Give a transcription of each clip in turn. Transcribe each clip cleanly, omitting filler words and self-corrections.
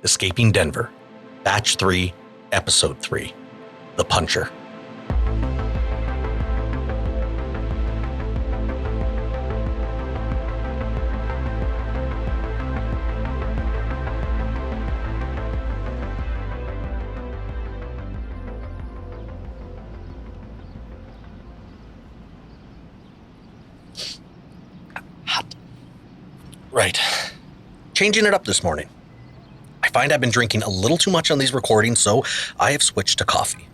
Escaping Denver, Batch 3, Episode 3, The Puncher. Right. Changing it up this morning. I find I've been drinking a little too much on these recordings, so I have switched to coffee.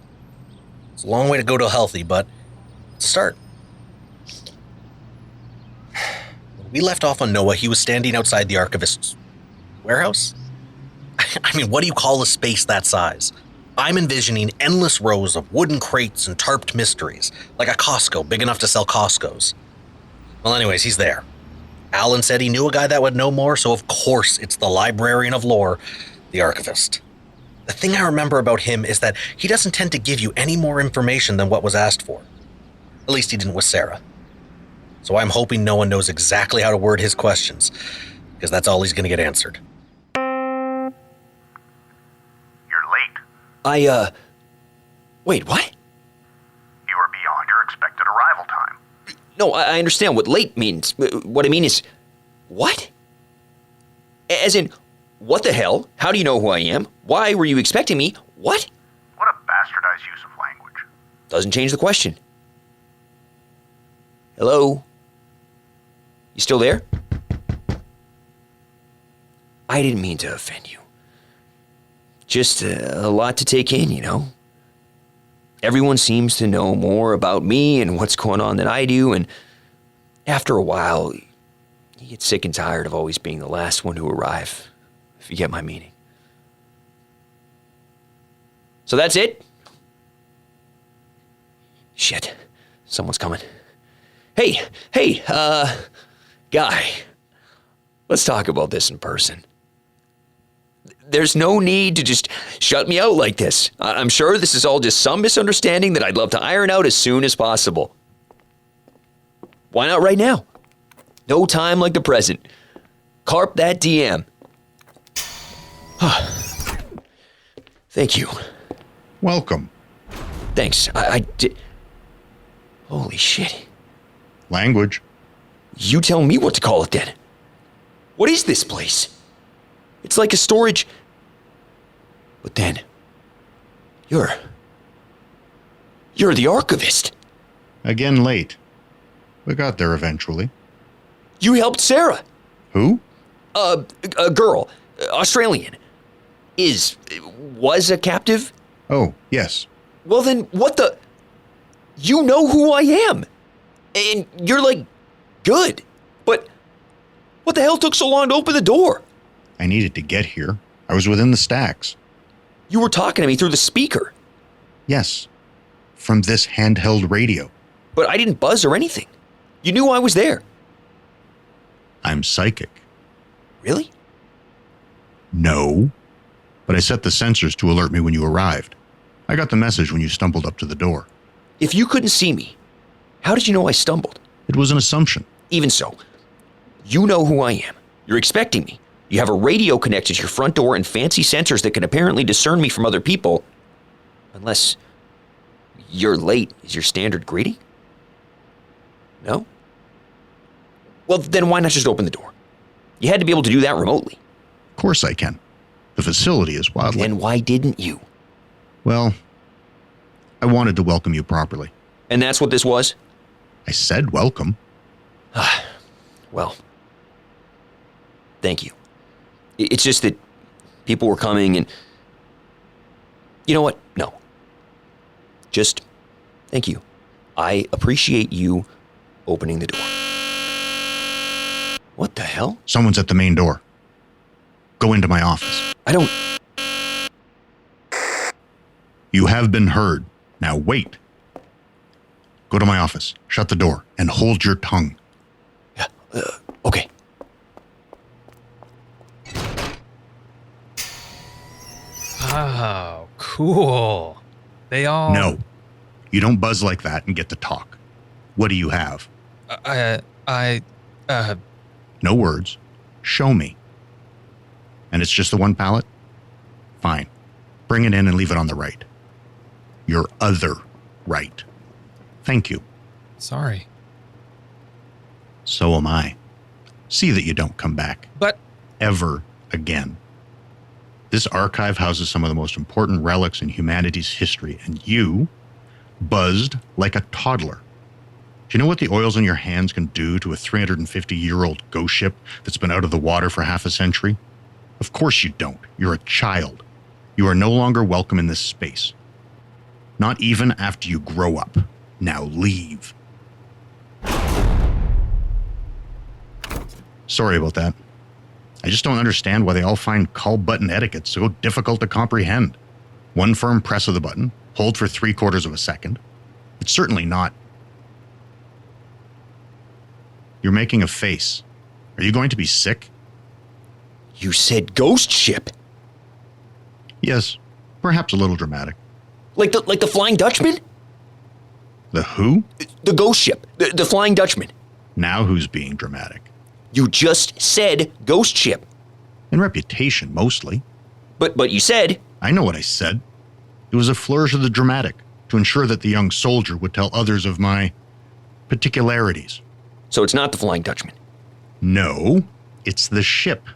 It's a long way to go to healthy, but it's a start. When we left off on Noah, he was standing outside the Archivist's warehouse? I mean, what do you call a space that size? I'm envisioning endless rows of wooden crates and tarped mysteries, like a Costco big enough to sell Costcos. Well, anyways, he's there. Alan said he knew a guy that would know more, so of course it's the librarian of lore, the Archivist. The thing I remember about him is that he doesn't tend to give you any more information than what was asked for. At least he didn't with Sara. So I'm hoping no one knows exactly how to word his questions, because that's all he's going to get answered. You're late. Wait, what? You are beyond your expected arrival time. No, I understand what late means. What I mean is, what? As in, what the hell? How do you know who I am? Why were you expecting me? What? What a bastardized use of language. Doesn't change the question. Hello? You still there? I didn't mean to offend you. Just a lot to take in, you know? Everyone seems to know more about me and what's going on than I do, and after a while, you get sick and tired of always being the last one to arrive, if you get my meaning. So that's it? Shit, someone's coming. Hey, guy, let's talk about this in person. There's no need to just shut me out like this. I'm sure this is all just some misunderstanding that I'd love to iron out as soon as possible. Why not right now? No time like the present. Carp that DM. Thank you. Welcome. Thanks. I did. Holy shit. Language. You tell me what to call it then. What is this place? It's like a storage. But then, you're the Archivist. Again late. We got there eventually. You helped Sara. Who? A girl, Australian. Was a captive? Oh, yes. Well then, what the? You know who I am. And you're like, good. But what the hell took so long to open the door? I needed to get here. I was within the stacks. You were talking to me through the speaker. Yes. From this handheld radio. But I didn't buzz or anything. You knew I was there. I'm psychic. Really? No. But I set the sensors to alert me when you arrived. I got the message when you stumbled up to the door. If you couldn't see me, how did you know I stumbled? It was an assumption. Even so, you know who I am. You're expecting me. You have a radio connected to your front door and fancy sensors that can apparently discern me from other people. Unless you're late is your standard greeting? No? Well, then why not just open the door? You had to be able to do that remotely. Of course I can. The facility is wildly... Then why didn't you? Well, I wanted to welcome you properly. And that's what this was? I said welcome. Well, thank you. It's just that people were coming and... You know what? No. Just thank you. I appreciate you opening the door. What the hell? Someone's at the main door. Go into my office. I don't... You have been heard. Now wait. Go to my office, shut the door, and hold your tongue. Yeah, okay. Oh, cool. They all... No. You don't buzz like that and get to talk. What do you have? No words. Show me. And it's just the one pallet? Fine. Bring it in and leave it on the right. Your other right. Thank you. Sorry. So am I. See that you don't come back. But Ever again. This archive houses some of the most important relics in humanity's history, and you buzzed like a toddler. Do you know what the oils in your hands can do to a 350-year-old ghost ship that's been out of the water for half a century? Of course you don't. You're a child. You are no longer welcome in this space. Not even after you grow up. Now leave. Sorry about that. I just don't understand why they all find call button etiquette so difficult to comprehend. One firm press of the button, hold for 3/4 of a second. It's certainly not. You're making a face. Are you going to be sick? You said ghost ship. Yes, perhaps a little dramatic. Like the Flying Dutchman? The who? The ghost ship. The Flying Dutchman. Now who's being dramatic? You just said ghost ship. In reputation, mostly. But you said... I know what I said. It was a flourish of the dramatic to ensure that the young soldier would tell others of my particularities. So it's not the Flying Dutchman. No, it's the ship.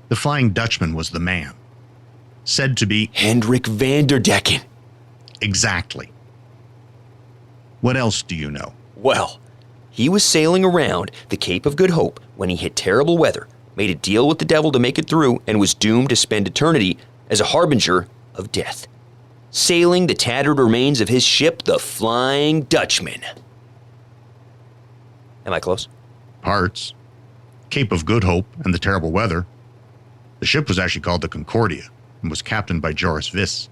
The Flying Dutchman was the man. Said to be... Hendrik Vanderdecken. Exactly. What else do you know? Well, he was sailing around the Cape of Good Hope when he hit terrible weather, made a deal with the devil to make it through, and was doomed to spend eternity as a harbinger of death, sailing the tattered remains of his ship, the Flying Dutchman. Am I close? Parts. Cape of Good Hope and the terrible weather. The ship was actually called the Concordia and was captained by Joris Viss.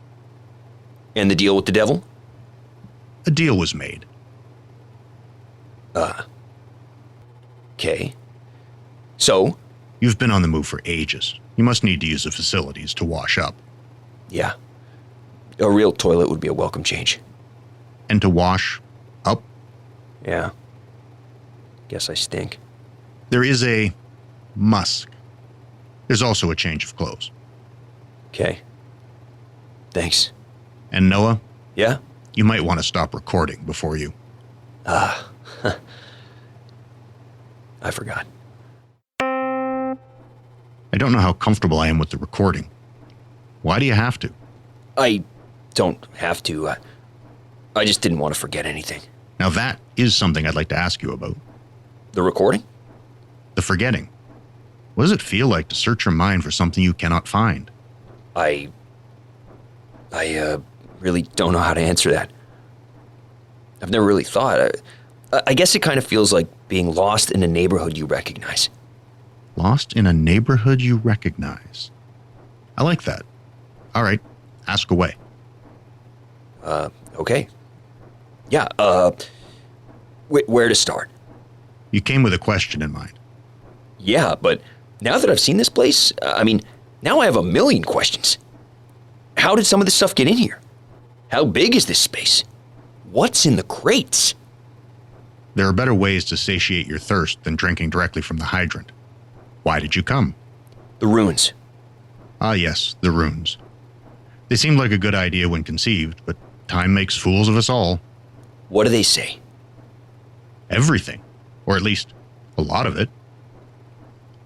And the deal with the devil? A deal was made. Okay. So? You've been on the move for ages. You must need to use the facilities to wash up. Yeah. A real toilet would be a welcome change. And to wash up? Yeah. Guess I stink. There is a musk. There's also a change of clothes. Okay. Thanks. And Noah, Yeah? you might want to stop recording before you... I forgot. I don't know how comfortable I am with the recording. Why do you have to? I don't have to. I just didn't want to forget anything. Now that is something I'd like to ask you about. The recording? The forgetting. What does it feel like to search your mind for something you cannot find? I really don't know how to answer that. I've never really thought. I guess it kind of feels like being lost in a neighborhood you recognize. Lost in a neighborhood you recognize. I like that. All right, ask away. Okay. Yeah, where to start? You came with a question in mind. Yeah, but now that I've seen this place, now I have a million questions. How did some of this stuff get in here? How big is this space? What's in the crates? There are better ways to satiate your thirst than drinking directly from the hydrant. Why did you come? The ruins. Ah, yes, the runes. They seemed like a good idea when conceived, but time makes fools of us all. What do they say? Everything, or at least a lot of it.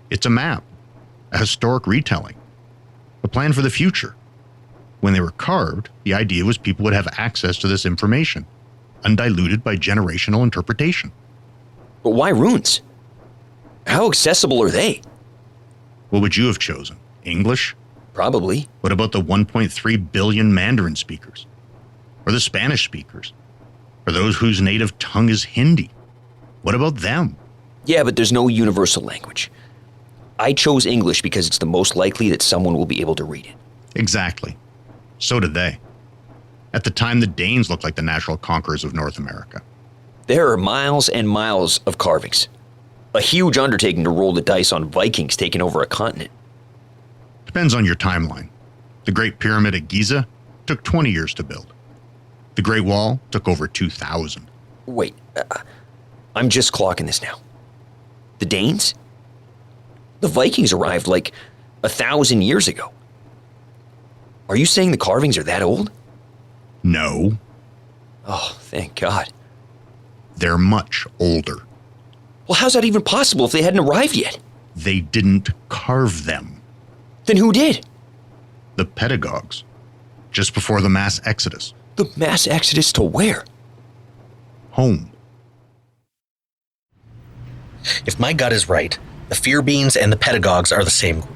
It's a map, a historic retelling, a plan for the future. When they were carved, the idea was people would have access to this information, undiluted by generational interpretation. But why runes? How accessible are they? What would you have chosen? English? Probably. What about the 1.3 billion Mandarin speakers? Or the Spanish speakers? Or those whose native tongue is Hindi? What about them? Yeah, but there's no universal language. I chose English because it's the most likely that someone will be able to read it. Exactly. So did they. At the time, the Danes looked like the natural conquerors of North America. There are miles and miles of carvings. A huge undertaking to roll the dice on Vikings taking over a continent. Depends on your timeline. The Great Pyramid at Giza took 20 years to build. The Great Wall took over 2,000. Wait, I'm just clocking this now. The Danes? The Vikings arrived like 1,000 years ago. Are you saying the carvings are that old? No, Oh, thank God. they're much older. Well, how's that even possible if they hadn't arrived yet? They didn't carve them. Then who did? The pedagogues, just before the mass exodus. The mass exodus to where? Home. If my gut is right, the Fear Beans and the Pedagogues are the same group.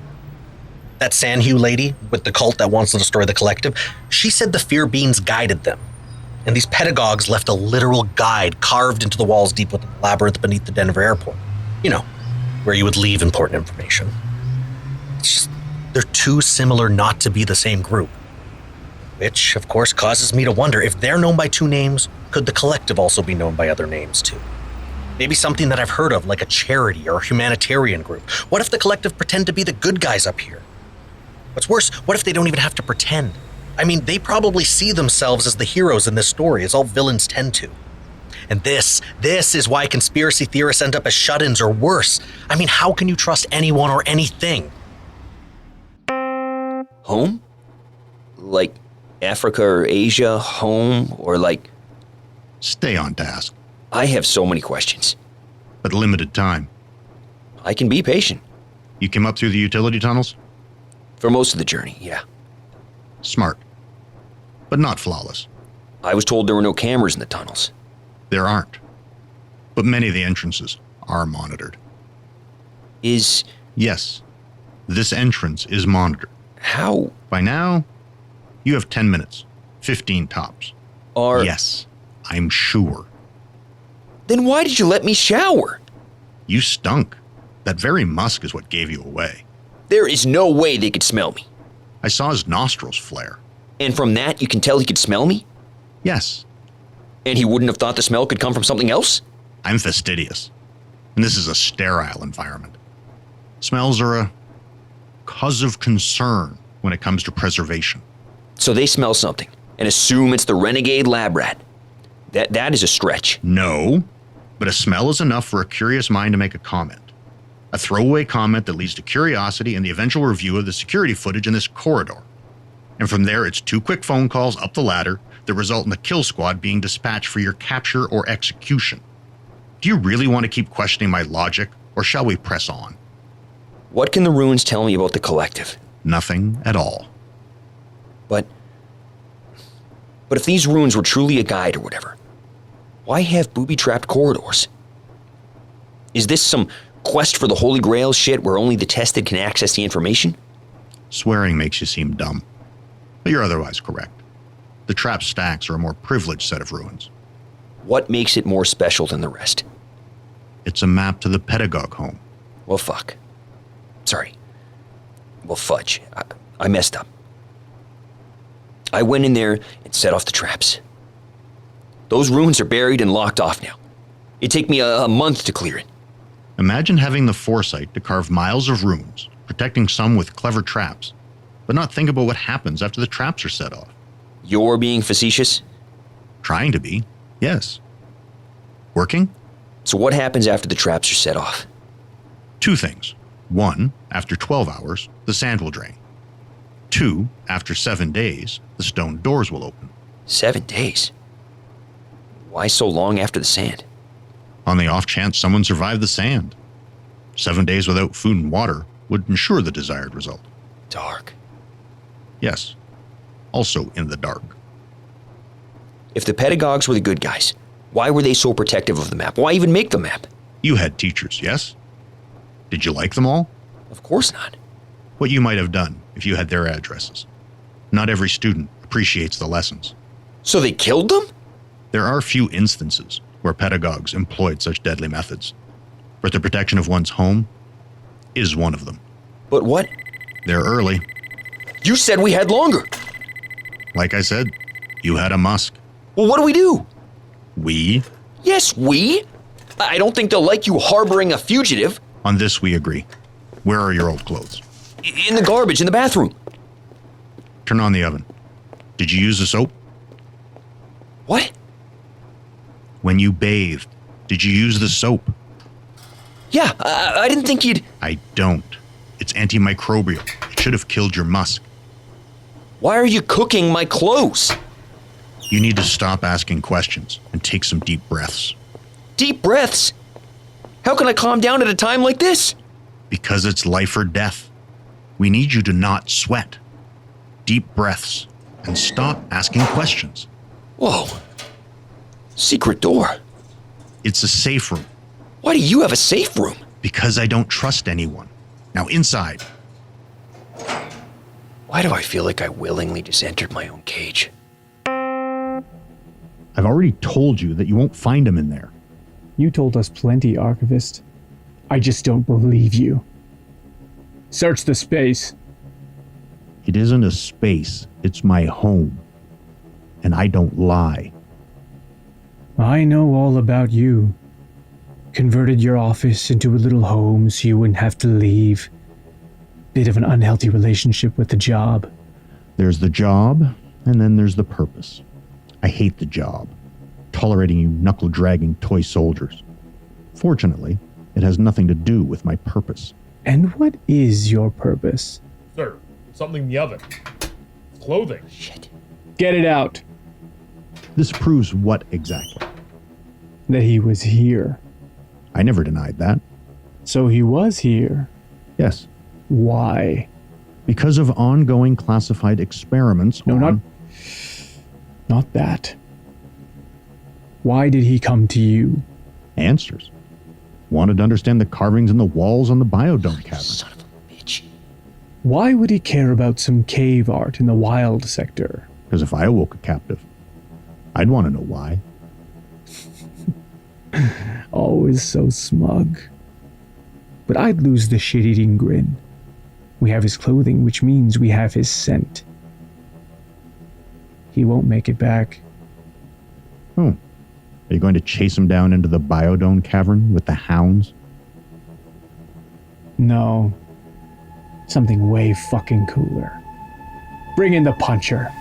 That Sandhue lady with the cult that wants to destroy the collective, she said the Fear Beans guided them. And these Pedagogues left a literal guide carved into the walls deep within the labyrinth beneath the Denver airport. You know, where you would leave important information. It's just, they're too similar not to be the same group. Which, of course, causes me to wonder if they're known by two names, could the collective also be known by other names too? Maybe something that I've heard of, like a charity or a humanitarian group. What if the collective pretend to be the good guys up here? What's worse, what if they don't even have to pretend? I mean, they probably see themselves as the heroes in this story, as all villains tend to. And this is why conspiracy theorists end up as shut-ins or worse. I mean, how can you trust anyone or anything? Home? Like Africa or Asia, home, or like... Stay on task, I have so many questions. but limited time. I can be patient. You came up through the utility tunnels? For most of the journey, yeah. Smart, but not flawless. I was told there were no cameras in the tunnels. There aren't, but many of the entrances are monitored. Is... Yes, this entrance is monitored. how By now, you have 10 minutes, 15 tops. are... Yes, I'm sure. Then why did you let me shower? You stunk. That very musk is what gave you away. There is no way they could smell me. I saw his nostrils flare. And from that, you can tell he could smell me? Yes, And he wouldn't have thought the smell could come from something else? I'm fastidious, and this is a sterile environment. Smells are a cause of concern when it comes to preservation. So they smell something and assume it's the renegade lab rat. That is a stretch. No, but a smell is enough for a curious mind to make a comment. A throwaway comment that leads to curiosity and the eventual review of the security footage in this corridor. And from there, it's 2 quick phone calls up the ladder that result in the kill squad being dispatched for your capture or execution. Do you really want to keep questioning my logic, or shall we press on? What can the ruins tell me about the collective? Nothing at all. But if these ruins were truly a guide or whatever, why have booby-trapped corridors? Is this some quest for the Holy Grail shit where only the tested can access the information? Swearing makes you seem dumb, but you're otherwise correct. The trap stacks are a more privileged set of ruins. What makes it more special than the rest? It's a map to the pedagogue home. Well, fuck. Sorry. Well, fudge. I messed up. I went in there and set off the traps. Those ruins are buried and locked off now. It'd take me a month to clear it. Imagine having the foresight to carve miles of runes, protecting some with clever traps, but not think about what happens after the traps are set off. You're being facetious? Trying to be, yes. Working? So what happens after the traps are set off? 2 things. 1, after 12 hours, the sand will drain. 2, after 7 days, the stone doors will open. 7 days? Why so long after the sand? On the off chance someone survived the sand. 7 days without food and water would ensure the desired result. Dark. Yes, also in the dark. If the pedagogues were the good guys, why were they so protective of the map? Why even make the map? You had teachers, yes? Did you like them all? Of course not. What you might have done if you had their addresses. Not every student appreciates the lessons. So they killed them? There are few instances where pedagogues employed such deadly methods, but the protection of one's home is one of them. But what? They're early. You said we had longer. Like I said, you had a musk. Well, what do we do? We? Yes, we. I don't think they'll like you harboring a fugitive. On this we agree. Where are your old clothes? In the garbage in the bathroom. Turn on the oven. Did you use the soap? What? When you bathed, did you use the soap? Yeah, I didn't think you'd... I don't. It's antimicrobial. It should have killed your musk. Why are you cooking my clothes? You need to stop asking questions and take some deep breaths. Deep breaths? How can I calm down at a time like this? Because it's life or death. We need you to not sweat. Deep breaths and stop asking questions. Whoa. Secret door. It's a safe room. Why do you have a safe room? Because I don't trust anyone. Now inside. Why do I feel like I willingly just entered my own cage? I've already told you that you won't find him in there. You told us plenty, Archivist. I just don't believe you. Search the space. It isn't a space. It's my home. And I don't lie. I know all about you. Converted your office into a little home so you wouldn't have to leave. Bit of an unhealthy relationship with the job. There's the job, and then there's the purpose. I hate the job, tolerating you knuckle-dragging toy soldiers. Fortunately, it has nothing to do with my purpose. And what is your purpose? Sir, something in the oven. Clothing. Shit. Get it out. This proves what exactly? That he was here. I never denied that. So he was here. Yes, Why? because of ongoing classified experiments on... Not that. Why did he come to you? Answers. Wanted to understand the carvings in the walls on the biodome cavern. Son of a bitch. Why would he care about some cave art in the wild sector? Because if I awoke a captive, I'd want to know why. Always so smug. But I'd lose the shit-eating grin. We have his clothing, which means we have his scent. He won't make it back. Oh. Are you going to chase him down into the biodome cavern with the hounds? No. Something way fucking cooler. Bring in the puncher.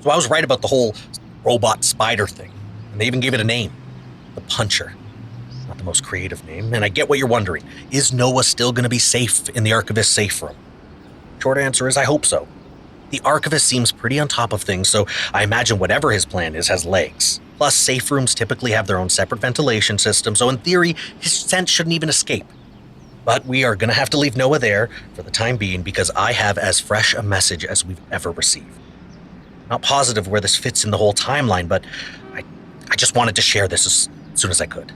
So I was right about the whole robot spider thing. And they even gave it a name. The Puncher. Not the most creative name. And I get what you're wondering. Is Noah still going to be safe in the Archivist safe room? Short answer is I hope so. The Archivist seems pretty on top of things, so I imagine whatever his plan is has legs. Plus, safe rooms typically have their own separate ventilation system, so in theory, his scent shouldn't even escape. But we are going to have to leave Noah there for the time being because I have as fresh a message as we've ever received. Not positive where this fits in the whole timeline, but I just wanted to share this as soon as I could.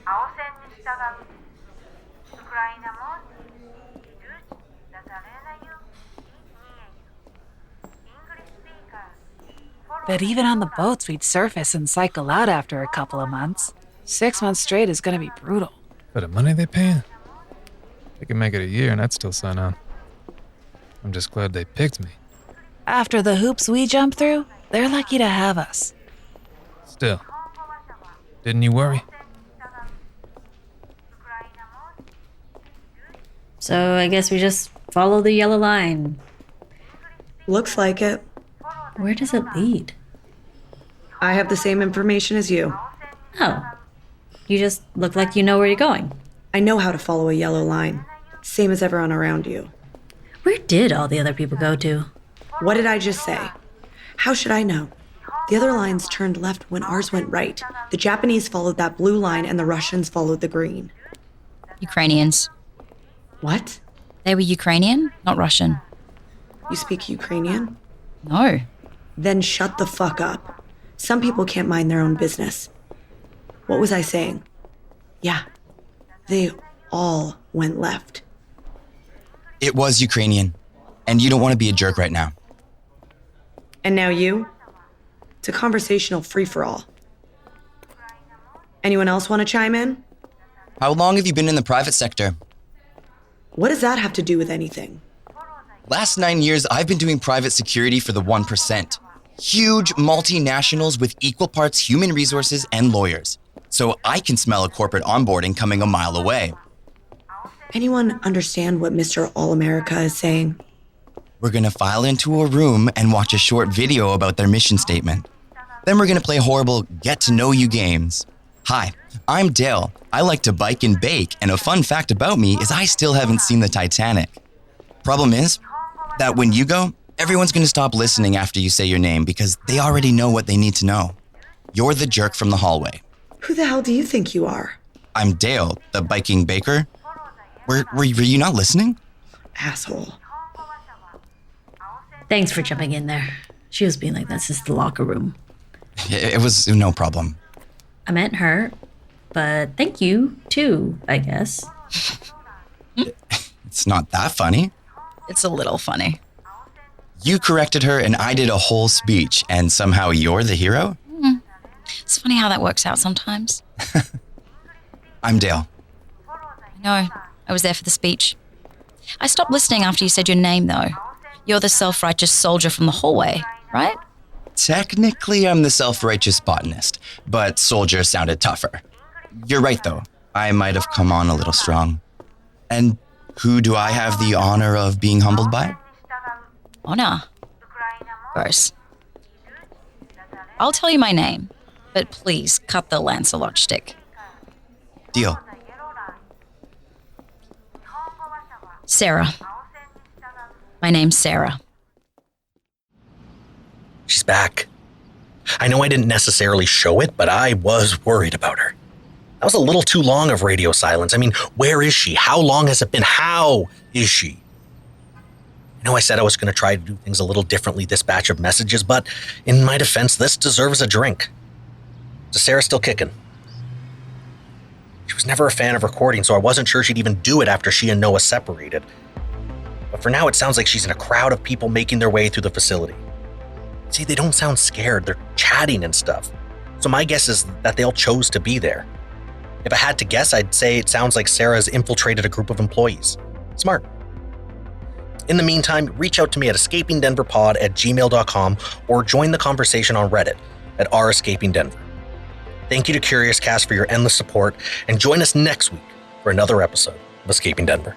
青線に従う。ウクライナ門にいるだたれなゆいEnglish speakers. Bet even on the boats, we'd surface and cycle out after a couple of months. 6 months straight is gonna be brutal. For the money they paying? They can make it a year and I'd still sign on. I'm just glad they picked me. After the hoops we jump through, they're lucky to have us. Still, didn't you worry? So I guess we just follow the yellow line. Looks like it. Where does it lead? I have the same information as you. Oh. You just look like you know where you're going. I know how to follow a yellow line. Same as everyone around you. Where did all the other people go to? What did I just say? How should I know? The other lines turned left when ours went right. The Japanese followed that blue line and the Russians followed the green. Ukrainians. What? They were Ukrainian, not Russian. You speak Ukrainian? No. Then shut the fuck up. Some people can't mind their own business. What was I saying? Yeah, they all went left. It was Ukrainian, and you don't want to be a jerk right now. And now you? It's a conversational free-for-all. Anyone else want to chime in? How long have you been in the private sector? What does that have to do with anything? Last 9 years, I've been doing private security for the 1%. Huge multinationals with equal parts human resources and lawyers. So I can smell a corporate onboarding coming a mile away. Anyone understand what Mr. All-America is saying? We're gonna file into a room and watch a short video about their mission statement. Then we're gonna play horrible get-to-know-you games. Hi, I'm Dale. I like to bike and bake, and a fun fact about me is I still haven't seen the Titanic. Problem is that when you go, everyone's gonna stop listening after you say your name because they already know what they need to know. You're the jerk from the hallway. Who the hell do you think you are? I'm Dale, the biking baker. Were you not listening? Asshole. Thanks for jumping in there. She was being like, that's just the locker room. It was no problem. I meant her, but thank you, too, I guess. It's not that funny. It's a little funny. You corrected her and I did a whole speech, and somehow you're the hero? It's funny how that works out sometimes. I'm Dale. No, I was there for the speech. I stopped listening after you said your name, though. You're the self-righteous soldier from the hallway, right? Technically, I'm the self-righteous botanist, but soldier sounded tougher. You're right, though. I might have come on a little strong. And who do I have the honor of being humbled by? Honor. Gross. I'll tell you my name, but please cut the Lancelot shtick. Deal. Sara. My name's Sara. She's back. I know I didn't necessarily show it, but I was worried about her. That was a little too long of radio silence. I mean, where is she? How long has it been? How is she? I know I said I was going to try to do things a little differently this batch of messages, but in my defense, this deserves a drink. Is Sara still kicking? She was never a fan of recording, so I wasn't sure she'd even do it after she and Noah separated. But for now, it sounds like she's in a crowd of people making their way through the facility. See, they don't sound scared. They're chatting and stuff. So my guess is that they all chose to be there. If I had to guess, I'd say it sounds like Sara has infiltrated a group of employees. Smart. In the meantime, reach out to me at escapingdenverpod@gmail.com or join the conversation on Reddit at r/escapingdenver. Thank you to Curious Cast for your endless support, and join us next week for another episode of Escaping Denver.